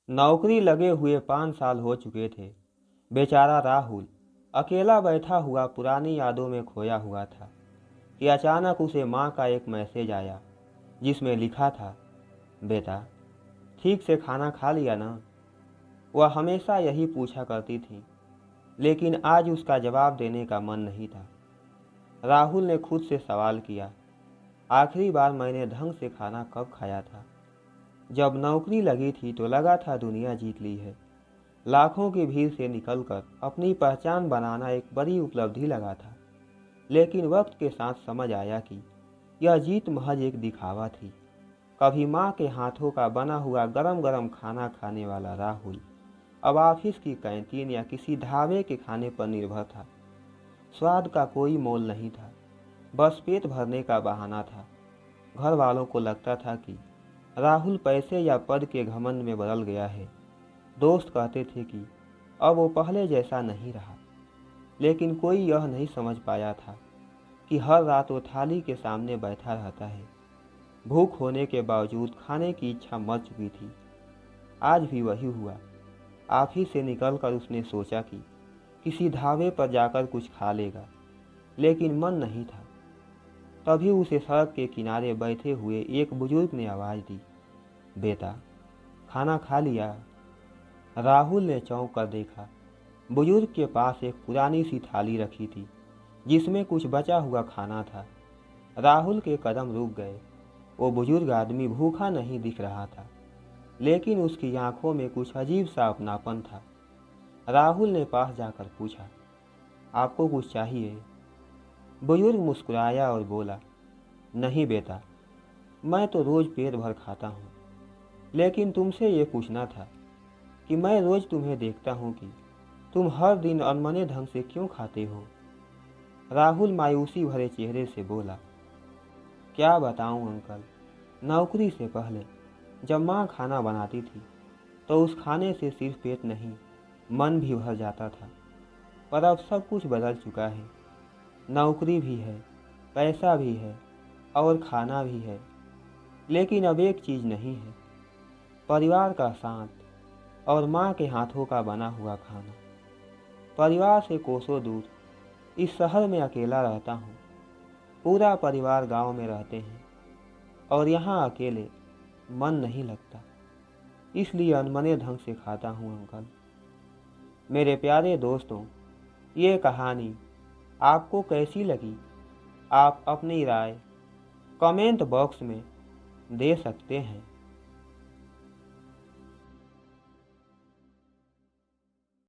नौकरी लगे हुए 5 साल हो चुके थे। बेचारा राहुल अकेला बैठा हुआ पुरानी यादों में खोया हुआ था कि अचानक उसे माँ का एक मैसेज आया जिसमें लिखा था, बेटा ठीक से खाना खा लिया ना। वह हमेशा यही पूछा करती थी, लेकिन आज उसका जवाब देने का मन नहीं था। राहुल ने खुद से सवाल किया, आखिरी बार मैंने ढंग से खाना कब खाया था? जब नौकरी लगी थी तो लगा था दुनिया जीत ली है। लाखों की भीड़ से निकलकर अपनी पहचान बनाना एक बड़ी उपलब्धि लगा था। लेकिन वक्त के साथ समझ आया कि यह जीत महज एक दिखावा थी। कभी माँ के हाथों का बना हुआ गरम गरम खाना खाने वाला राहुल अब ऑफिस की कैंटीन या किसी ढाबे के खाने पर निर्भर था। स्वाद का कोई मोल नहीं था, बस पेट भरने का बहाना था। घर वालों को लगता था कि राहुल पैसे या पद के घमंड में बदल गया है। दोस्त कहते थे कि अब वो पहले जैसा नहीं रहा। लेकिन कोई यह नहीं समझ पाया था कि हर रात वो थाली के सामने बैठा रहता है। भूख होने के बावजूद खाने की इच्छा मर चुकी थी। आज भी वही हुआ। ऑफिस से निकलकर उसने सोचा कि किसी ढाबे पर जाकर कुछ खा लेगा, लेकिन मन नहीं था। तभी उसे सड़क के किनारे बैठे हुए एक बुजुर्ग ने आवाज़ दी, बेटा खाना खा लिया? राहुल ने चौंक कर देखा। बुजुर्ग के पास एक पुरानी सी थाली रखी थी जिसमें कुछ बचा हुआ खाना था। राहुल के कदम रुक गए। वो बुजुर्ग आदमी भूखा नहीं दिख रहा था, लेकिन उसकी आंखों में कुछ अजीब सा अपनापन था। राहुल ने पास जाकर पूछा, आपको कुछ चाहिए? बुजुर्ग मुस्कुराया और बोला, नहीं बेटा, मैं तो रोज़ पेट भर खाता हूँ। लेकिन तुमसे ये पूछना था कि मैं रोज़ तुम्हें देखता हूँ कि तुम हर दिन अनमने ढंग से क्यों खाते हो? राहुल मायूसी भरे चेहरे से बोला, क्या बताऊँ अंकल, नौकरी से पहले जब माँ खाना बनाती थी तो उस खाने से सिर्फ पेट नहीं, मन भी भर जाता था। पर अब सब कुछ बदल चुका है। नौकरी भी है, पैसा भी है और खाना भी है, लेकिन अब एक चीज़ नहीं है, परिवार का साथ और माँ के हाथों का बना हुआ खाना। परिवार से कोसों दूर इस शहर में अकेला रहता हूँ। पूरा परिवार गांव में रहते हैं और यहाँ अकेले मन नहीं लगता, इसलिए अनमने ढंग से खाता हूँ अंकल। मेरे प्यारे दोस्तों, ये कहानी आपको कैसी लगी? आप अपनी राय कमेंट बॉक्स में दे सकते हैं।